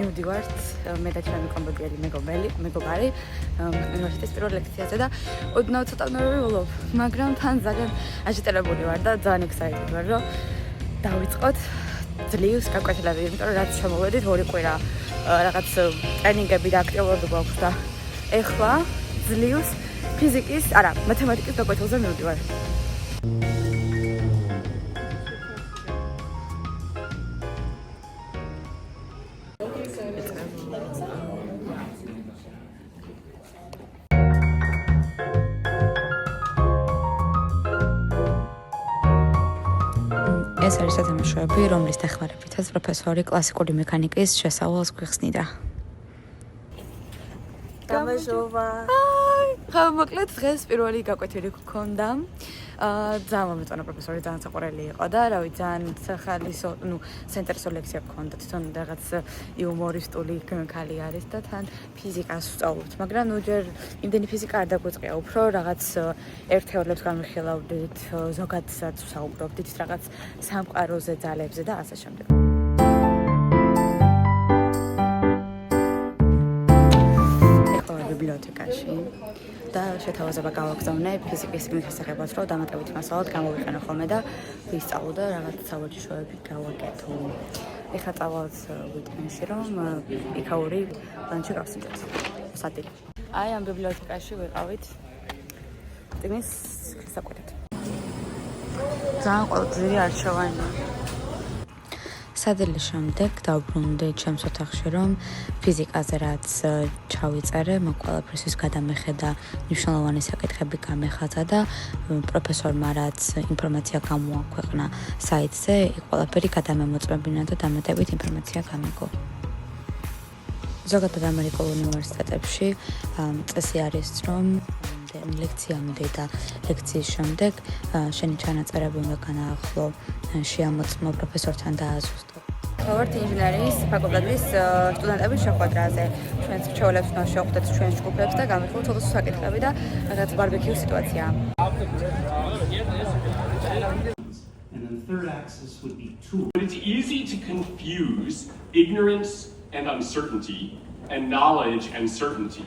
მივდივართ მე და ჩემი კომპიუტერი მეგობარი უნივერსიტეტის პირველ ლექციაზე და ოდნავ ცოტა ნერვი ვლობ, მაგრამ თან ძალიან აჟიტირებული ვარ და ძალიან excited ვარ, რომ დავიწყოთ ძლივს გაკვეთილები, იმიტომ რომ რაც შემოვედით 2 კვირა რაღაც ტრენინგები და აქტიურობა აქვს და ეხლა ძლივს ფიზიკის, არა, მათემატიკის გაკვეთილზე მივდივარ. ეს არის სათამაშოები, რომლის დახმარებითაც პროფესორი კლასიკური მექანიკის შესწავლას გვიხსნიდა. გამარჯობა. მოკლედ დღეს პირველი გაკვეთილი გქონდა. ძალიან მომეწონა პროფესორი, ძალიან საყვარელი იყო და რავი, ძალიან სახალისო, საინტერესო ლექცია გქონდა. თვითონ რაღაც იუმორისტული ქალი არის და თან ფიზიკას ვსწავლობთ, მაგრამ ჯერ იმდენი ფიზიკა არ დაგვიწყია, უფრო რაღაც ერთეულებს განვიხილავდით, ზოგადსაც ვსაუბრობდით, რაღაც სამყაროზე, ძალებზე და ასე შემდეგ. ბიბლიოთეკაში და შეთავაზება გავაგზავნე ფიზიკის მისასაღებად, რომ დამატებითი მასალად გამოვიყენო ხოლმე და ვისწავლო და რაღაც სავარჯიშოები გავაკეთო. ეხლა წავალთ ვითმენში, რომ იქაური ლანჩი გავსინჯოთ. სადილე. აი ამ ბიბლიოთეკაში ვიყავით წინის შესაკვეთად. ძალიან ყოველდღიური არჩევანია. სადილის შემდეგ დავბრუნდი ჩემს ოთახში, რომ ფიზიკაზე რაც ჩავიწერე, მაგ ყველაფერს გადამეხედა, მნიშვნელოვანი საკითხები გამეხადა და პროფესორმა რაც ინფორმაცია გამოაქვეყნა საიტზე, იქ ყველაფერი გადამემოწმებინა და დამატებით ინფორმაცია გამიგო. ზოგადად ამერიკულ უნივერსიტეტებში წესი არის, რომ ლექცია მიდე და ლექციის შემდეგ შენი ჩანაწერები უნდა განაახლო, შეამოწმო პროფესორთან დააზუსტო. ვართ ინჟინერიის ფაკულტეტის სტუდენტები შეხვედრაზე. ჩვენს მრჩეველებს უნდა შევხვდეთ ჩვენ ჯგუფებს და გამიხილოთ უცხო საკითხები და რაღაც ბარბეკიუ სიტუაცია. And then the third axis would be tools. But it's easy to confuse ignorance and uncertainty and knowledge and certainty.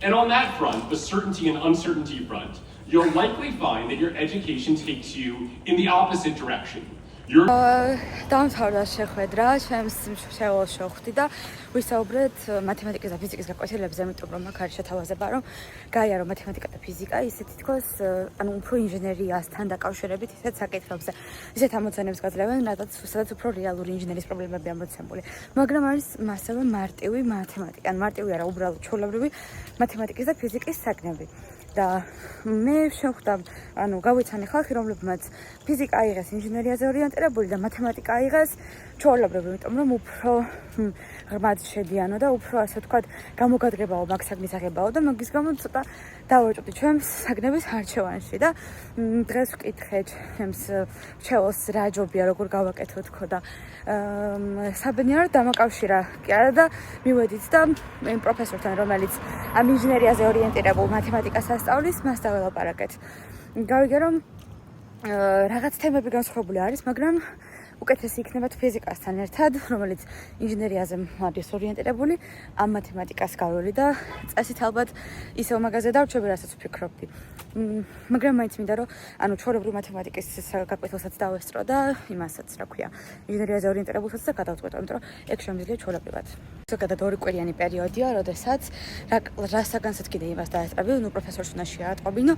And on that front, the certainty and uncertainty front, you'll likely find that your education takes you in the opposite direction. დამთავრდა შეხვედრა, ჩემს მრჩეველს შევხვდი და ვისაუბრეთ მათემატიკის და ფიზიკის გაკვეთილებზე, იმიტომ რომ აქ არის შეთავაზება, რომ გაიარო მათემატიკა და ფიზიკა, ისეთი თქოს, ანუ უფრო ინჟინერიასთან დაკავშირებით ისეთ საკითხებზე, ისეთ ამოცანებს გაძლევენ, სადაც უფრო რეალური ინჟინერიის პრობლემები ამოცემული. მაგრამ არის ასევე მარტივი მათემატიკა, ან მარტივი არა, უბრალოდ ჩვეულებრივი მათემატიკის და ფიზიკის საგნები. და მე შევხვდა, ანუ გავიცანი ხალხი, რომლებმაც ფიზიკა აიღეს ინჟინერიაზე ორიენტირებული და მათემატიკა აიღეს ჩვეულებრივი, იმიტომ რომ უფრო ღრმად შედიანო და უფრო ასე ვთქვათ, გამოგადგებაო მაგ საგნის აღებაო და მაგის გამო ცოტა დავაჭრდი ჩემს საგნების არჩევანში და დღეს ვკითხე ჩემს მრჩეველს რა ჯობია, როგორ გავაკეთო თქო და საბედნიეროდ დამაკავშირა კი არა და მივედით და იმ პროფესორთან, რომელიც ამ ინჟინერიაზე ორიენტირებულ მათემატიკას ასწავლის, მას დაველაპარაკეთ. გავიგე რომ რაღაც თემები განსხვავებული არის, მაგრამ უკეთესი იქნება ფიზიკასთან ერთად, რომელიც ინჟინერიაზე არის ორიენტირებული, ამ მათემატიკას გაველი და წესით ალბათ ისევ მაგაზე დავრჩები, რასაც ვფიქრობდი. მაგრამ მაინც მინდა რომ ანუ ჩვეულებრივი მათემატიკის გაკვეთილსაც დავესწრო და იმასაც, რა ქვია, ინჟინერიაზე ორიენტირებულსაც და გადავწყვეტო, იმიტომ რომ ეგ შემიძლია ჩვეულებრივად. ზოგადად 2 კვირიანი პერიოდია, როდესაც რასაგანსაც კიდე იმას დაესწრები, პროფესორს უნდა შეატყობინო,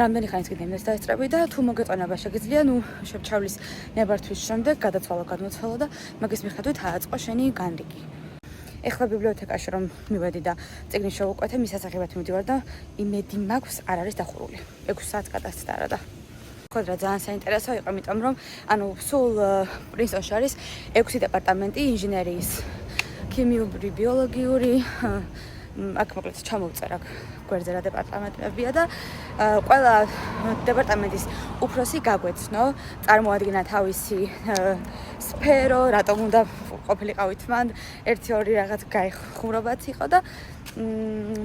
რამდენი ხანიც კიდე იმას დაესწრები და თუ მოგეწონება შეგიძლია, შეჩავლის ნებართვის შემდეგ გადაცვალო გადმოცვალო და მაგის მიხედვით ააწყო შენი განრიგი. ეხლა ბიბლიოთეკაში რომ მივედი და წიგნი შევუკვეთე, მის ასაღებად მივდივარ და იმედი მაქვს არ არის დახურული. 6 საათს გადასცდა და ხოდრა ძალიან საინტერესო იყო, იმიტომ რომ ანუ სულ პრინსტონში არის 6 დეპარტამენტი ინჟინერიის, ქიმიური, ბიოლოგიური, აქ მოკლედ ჩამოვწერა გვერდზე რა დეპარტამენტებია და ყველა დეპარტამენტის უფროსი გაგვეცნო, წარმოადგინა თავისი სფერო, რატომ უნდა ყოფილიყავით მან, 1-2 რაღაც გაიხმრობაც იყო და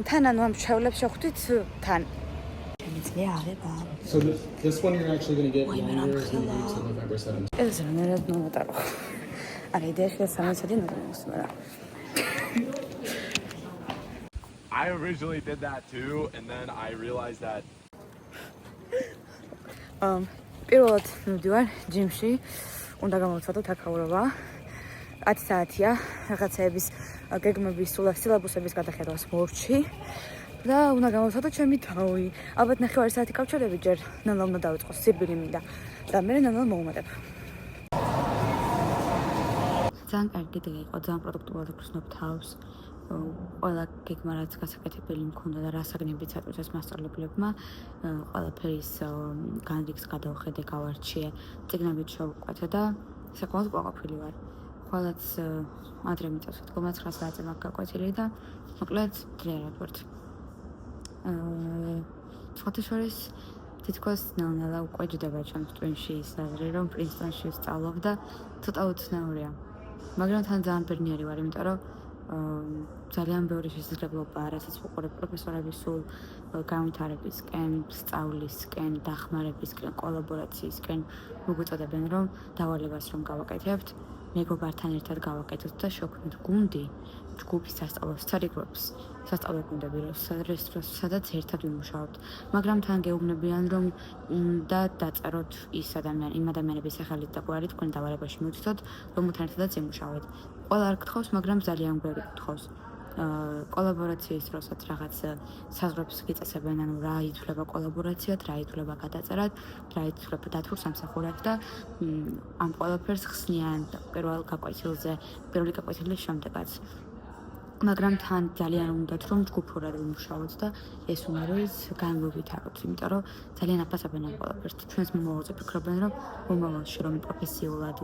თან ანუ ამ მრჩეველებს შევხვდით თან. შემიძლია აღება. So this one you're actually going to get longer is going to be till November 7th. ეს რა ნერად მომატარო. არა, იდეაში 3-ი ნოემბერს, მაგრამ I originally did that too, and then I realized that. პირველად მივდივარ ჯიმში, უნდა გამოვცადოთ აქაურობა. 10 საათია რაღაცეების გეგმების სილაბუსების გადახედვას მორჩი და უნდა გამოვცადოთ ჩემი თავი. ალბათ 9 საათი გავჩერდები, ჯერ ნელა უნდა დავიწყოს, სირბილი მინდა და მე ნელა მოვუმატებ. ძალიან კარგი დღე იყო, ძალიან პროდუქტიულად ვგრძნობ თავს. ყველა გეგმა რაც გასაკეთებელი მქონდა და რასაგნებიც აწვეს მასწავლებლებმა, ყველაფერის განრიგს გადავხედე, გავარჩიე, წიგნებით შევყვეთე და საკმაოდ ყვაყვილი ვარ. ყველაც ადრე მიწევს, თქმა 9 საათზე მაქვს გაკვეთილი და მოკლედ დრიერად ვარ. სხვათა შორის თითქოს ნელ-ნელა უკვე ჯდება ჩემს ტვინში ის აზრი, რომ პრინსტონში ვსწავლობ და ცოტა უცნაურია. მაგრამ თან ძალიან ბედნიერი ვარ, იმიტომ რომ ძალიან ბევრი შესაძლებლობაა, რასაც ვუყურებ პროფესორების სულ განვითარებისკენ, სწავლისკენ, დახმარებისკენ, კოლაბორაციისკენ მოგვიწოდებენ, რომ დავალებას რომ გავაკეთებთ, მეგობართან ერთად გავაკეთოთ და შევქმნით გუნდი, ჯგუფი სასწავლო სცენიკრობს, სასწავლო გუნდები, სადაც ერთად ვიმუშაობთ. მაგრამ თან გეუბნებიან, რომ უნდა დაწეროთ იმ ადამიანების სახელით და გვარით, თქვენ დავალებაში მივცდოთ, რომ მოთან ერთადაც იმუშავეთ. ყველა არ გთხოვს, მაგრამ ძალიან ბევრი გთხოვს. კოლაბორაციის დროსაც რაღაც საზღვრებს გიწესებენ, ანუ რა ითვლება კოლაბორაციად, რა ითვლება გადაწერად, რა ითვლება დათვურ სამსახურად და ამ ყველაფერს ხსნიან პირველ გაკვეთილის შემდეგაც. მაგრამ თან ძალიან უნდათ რომ ჯგუფურად ვიმუშაოთ და ეს უნარიც განვივითაროთ, იმიტომ რომ ძალიან აფასებენ ამ ყველაფერს. ჩვენს მომავალზე ფიქრობენ, რომ მომავალში რომ პროფესიულად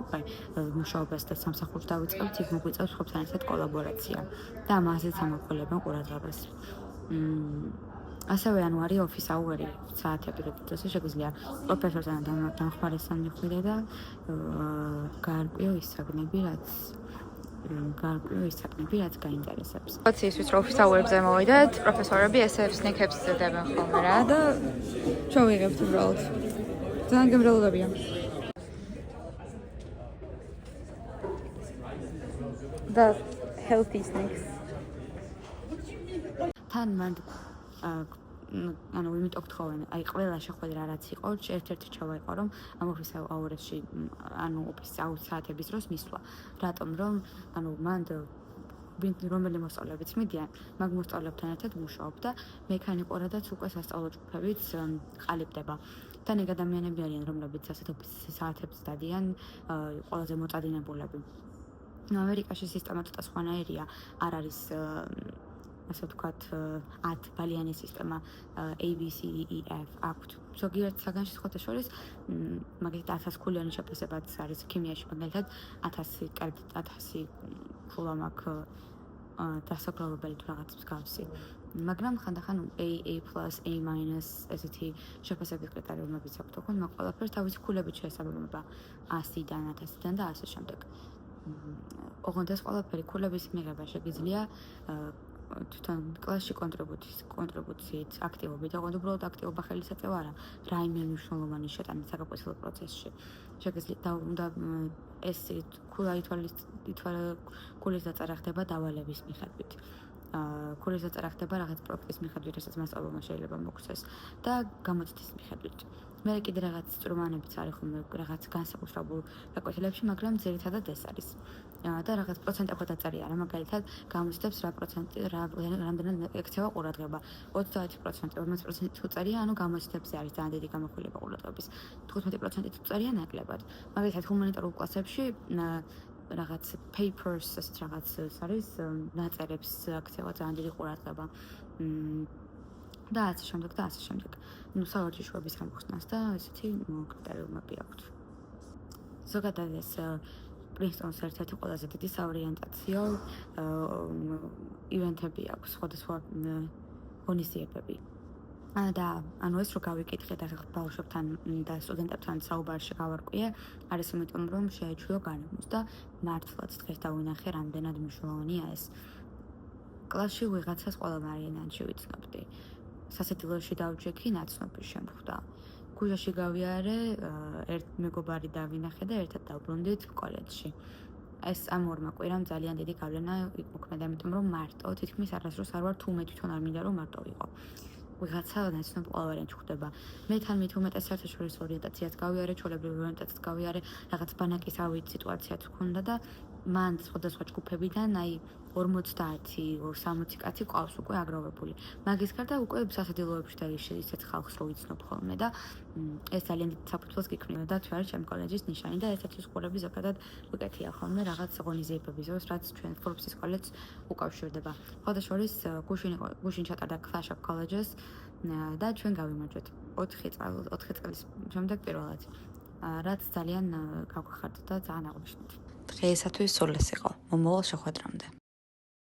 მუშაობას და სამსახურს დავიწყებთ, იქ მოგვიწევს სხვებთან ერთად კოლაბორაცია და ამაზეც ამახვილებენ ყურადღებას. ასევე ანვარი office hour-ი საათები როდესაც შეგვიძლია პროფესორთან დამხმარესთან მიხვიდე და გაარკვიო ის საგნები, რაც გაინტერესებს. სოციისთვის რო office hour-ებზე მოვიდეთ, პროფესორები ესეებს ნიქებს დებენ ხოლმე რა და შევიღებთ უბრალოდ. ძალიან გემრიელებია. და healthy snacks. თან მანდ ანუ იმიტომ გთხოვენ, აი ყველა შეხვედრა რაც იყო, ერთ-ერთი რჩევა იყო, რომ ამ office hour-ში, ანუ office საათების დროს მისვლა. რატომ რომ, ანუ მანდ რომელი მოსწავლეებიც მიდიან, მაგ მოსწავლეებთან ერთად მუშაობ და მექანიკურადაც უკვე სასწავლო ჯგუფებიც ყალიბდება. თან ეგ ადამიანები არიან, რომლებიც ასეთ office საათებს დადიან, ყველაზე მოწადინებულები. ამერიკაში სისტემა ცოტა სხვანაირია, არ არის ასე ვთქვათ 10 ბალიანი სისტემა ABCDEF აქვთ. ზოგიერთ საგანში სხვათა შორის მაგალითად 1000 ქულიანი შეფასებაც არის ქიმიაში, მაგალითად 1000 ქულა მაქვს დასაგროვებელი თუ რაღაც მსგავსი. მაგრამ ხანდახან A+, A- ესეთი შეფასების კრიტერიუმებიც აქვთ, თქო, მაგ ყველაფერს თავისი ქულებით შეესაბამება 100-დან 1000-დან და ასე შემდეგ. ოღონდ ეს ყველაფერი ქულების მიღება შეგიძლია თვითონ კლასში კონტრიბუციით, აქტივობით, ოღონდ უბრალოდ აქტივობა ხელისაწევა არა, რაიმე მნიშვნელოვანი შეტანა საგაკვეთილო პროცესში. შეგიძლიათ და უნდა ეს ქულის დაწერა ხდება დავალების მიხედვით. ქულის დაწერა ხდება რაღაც პროექტის მიხედვით, რასაც მასწავლებელმა შეიძლება მოგცეს და გამოწვევის მიხედვით. მე კიდე რაღაც წრომანებიც არის ხოლმე რაღაც განსაკუთრებულ გაკვეთილებში, მაგრამ ძირითადად ეს არის. და რაღაც პროცენტებად დაწერია რა, მაგალითად გამოცდებს რა პროცენტი, რამდენად ექცევა ყურადღება. 30%, 40% თუ წერია, ანუ გამოცდებზე არის ძალიან დიდი გამახვილება ყურადღების. 15% თუ წერია ნაკლებად. მაგალითად ჰუმანიტარულ კლასებში რაღაც papers, ასეთ რაღაც არის, ნაწერებს აქცევა ძალიან დიდი ყურადღება. და ასე შემდეგ და ასე შემდეგ. ნუ სავარჯიშოების ამოხსნას და ესეთი კრიტერიუმები აქვთ. ზოგადად ეს პრინსტონის ერთ-ერთი ყველაზე დიდი საორიენტაციო ივენთები აქვს, სხვადასხვა ღონისძიებები. და ანუ ეს რო გავიკითხე და ბავშვებთან და სტუდენტებთან საუბარში გავარკვიე, არის იმიტომ რომ შეეჩვიო განემოს და მართლაც დღეს დავინახე რამდენად მნიშვნელოვანია ეს. კლასში ვიღაცას ყველა მარიანანში ვიცნობდი. სასიძულოში დავჯექი, ნაცნობი შემხვდა. ქუჩაში გავიარე, ერთ მეგობარი დავინახე და ერთად დავბრუნდით კოლეჯში. ეს ამ ორმა კვირამ ძალიან დიდი გავლენა მოქმედა, იმიტომ რომ მარტო თითქმის არასდროს არ ვარ თუ მე თვითონ არ მინდა რომ მარტო ვიყო. ვიღაცა ნაცნობ ყველავერენ ხვდება. მე თან მით უმეტეს საერთაშორისო ორიენტაციას გავიარე, ჩვეულებრივ ორიენტაციას გავიარე, რაღაც ბანაკის ავით სიტუაციაც ჰქონდა და მან სხვადასხვა ჯგუფებიდან აი 50-60 კაცი ყავს უკვე აგროვებული. მაგის გარდა უკვე სასადილოებში და ისეთ ხალხს რო ვიცნობ ხოლმე და ეს ძალიან დიდ საფუძველს გიქმნიდა და თუ არის ჩემ კოლეჯის ნიშანი და ესეთი სკოლები ზოგადად უკეთია ხოლმე რაღაც ღონისძიებების დროს, რაც ჩვენ Forbes-ის კოლეჯს უკავშირდება. ხოდაშორის გუშინ ჩატარდა Clash of Colleges და ჩვენ გავიმარჯვეთ 4 წლის შემდეგ პირველად. რაც ძალიან გავგახართ და ძალიან აღვნიშნეთ. დღეისათვის სულ ეს იყო. მომავალ შეხვედრამდე.